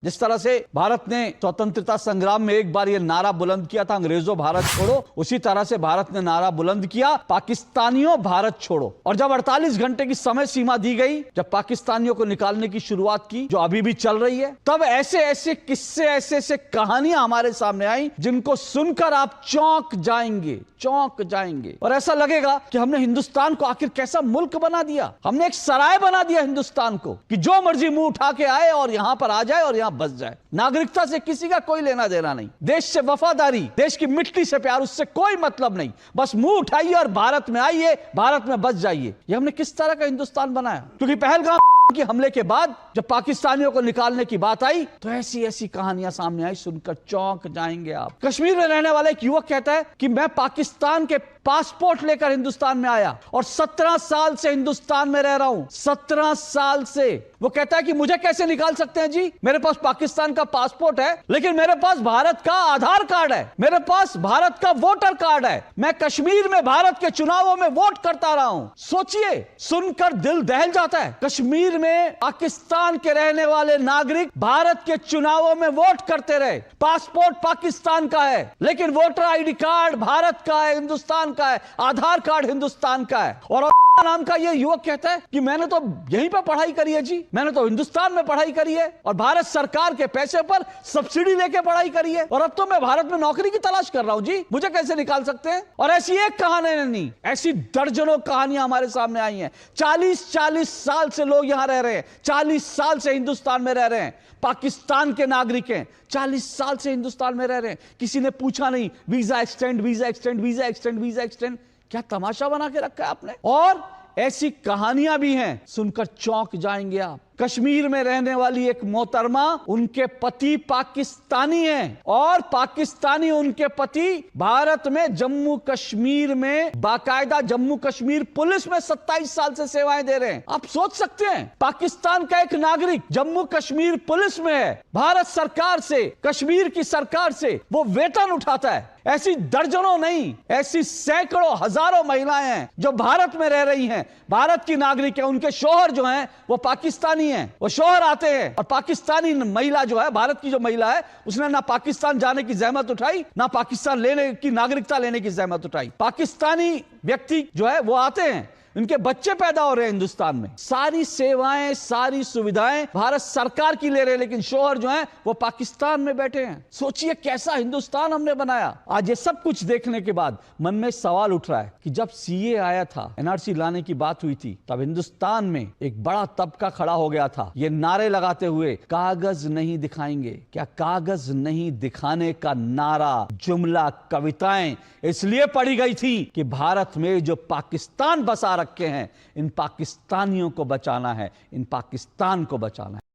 जिस तरह से भारत ने स्वतंत्रता संग्राम में एक बार ये नारा बुलंद किया था, अंग्रेजों भारत छोड़ो, उसी तरह से भारत ने नारा बुलंद किया, पाकिस्तानियों भारत छोड़ो। और जब 48 घंटे की समय सीमा दी गई, जब पाकिस्तानियों को निकालने की शुरुआत की, जो अभी भी चल रही है, तब ऐसे ऐसे किस्से, ऐसे ऐसे कहानियां हमारे सामने आई जिनको सुनकर आप चौंक जाएंगे और ऐसा लगेगा कि हमने हिंदुस्तान को आखिर कैसा मुल्क बना दिया। हमने एक सराय बना दिया हिंदुस्तान को कि जो मर्जी मुंह उठा के आए और यहां पर आ जाए और यहां बस जाए। नागरिकता से किसी का कोई लेना देना नहीं, देश से वफादारी, देश की मिट्टी से प्यार, उससे कोई मतलब नहीं। बस मुंह उठाइए और भारत में आइए, भारत में बस जाइए। ये हमने किस तरह का हिंदुस्तान बनाया? क्योंकि पहलगाम के हमले के बाद जब पाकिस्तानियों को निकालने की बात आई तो ऐसी ऐसी कहानियां सामने आई, सुनकर चौंक जाएंगे आप। कश्मीर में रहने वाला एक युवक कहता है कि मैं पाकिस्तान के पासपोर्ट लेकर हिंदुस्तान में आया और 17 साल से हिंदुस्तान में रह रहा हूं। 17 साल से। वो कहता है कि मुझे कैसे निकाल सकते हैं जी? मेरे पास पाकिस्तान का पासपोर्ट है, लेकिन मेरे पास भारत का आधार कार्ड है, मेरे पास भारत का वोटर कार्ड है। मैं कश्मीर में भारत के चुनावों में वोट करता रहा हूं। सोचिए, सुनकर दिल दहल जाता है। कश्मीर में पाकिस्तान के रहने वाले नागरिक भारत के चुनावों में वोट करते रहे, पासपोर्ट पाकिस्तान का है, लेकिन वोटर आईडी कार्ड भारत का है, हिंदुस्तान का है, आधार कार्ड हिंदुस्तान का है। और नाम का ये युवक कहता है कि मैंने तो यहीं पर पढ़ाई करी है जी, मैंने तो हिंदुस्तान में पढ़ाई करी है और भारत सरकार के पैसे पर सब्सिडी लेके पढ़ाई करी है, और अब तो मैं भारत में नौकरी की तलाश कर रहा हूं जी, मुझे कैसे निकाल सकते हैं? और ऐसी एक कहानी नहीं, ऐसी दर्जनों कहानियां हमारे सामने आई हैं। 40 साल से लोग यहां रह रहे हैं, 40 साल से हिंदुस्तान में रह रहे हैं, पाकिस्तान के नागरिक हैं, 40 साल से हिंदुस्तान में रह रहे हैं। किसी ने पूछा नहीं visa extend, visa extend, visa extend, visa extend. क्या तमाशा बना के रखा है आपने? और ऐसी कहानियां भी हैं, सुनकर चौंक जाएंगे आप। कश्मीर में रहने वाली एक मोहतरमा, उनके पति पाकिस्तानी हैं और पाकिस्तानी उनके पति भारत में जम्मू कश्मीर में बाकायदा जम्मू कश्मीर पुलिस में 27 साल से सेवाएं दे रहे हैं। आप सोच सकते हैं, पाकिस्तान का एक नागरिक जम्मू कश्मीर पुलिस में है, भारत सरकार से, कश्मीर की सरकार से वो वेतन उठाता है। ऐसी दर्जनों नहीं, ऐसी सैकड़ों हजारों महिलाएं हैं जो भारत में रह रही हैं, भारत की नागरिक है। उनके शौहर जो हैं वो पाकिस्तानी हैं, वो शौहर आते हैं और पाकिस्तानी महिला जो है, भारत की जो महिला है, उसने ना पाकिस्तान जाने की जहमत उठाई, ना पाकिस्तान लेने की नागरिकता लेने की जहमत उठाई। पाकिस्तानी व्यक्ति जो है वो आते हैं, उनके बच्चे पैदा हो रहे हैं हिंदुस्तान में, सारी सेवाएं, सारी सुविधाएं भारत सरकार की ले रहे हैं, लेकिन शौहर जो हैं वो पाकिस्तान में बैठे हैं। सोचिए कैसा हिंदुस्तान हमने बनाया। आज ये सब कुछ देखने के बाद मन में सवाल उठ रहा है कि जब सीए आया था, एनआरसी लाने की बात हुई थी, तब हिंदुस्तान में एक बड़ा तबका खड़ा हो गया था ये नारे लगाते हुए, कागज नहीं दिखाएंगे। क्या कागज नहीं दिखाने का नारा, जुमला, कविताएं इसलिए पढ़ी गई थी कि भारत में जो पाकिस्तान बसा रखे हैं, इन पाकिस्तानियों को बचाना है, इन पाकिस्तान को बचाना है।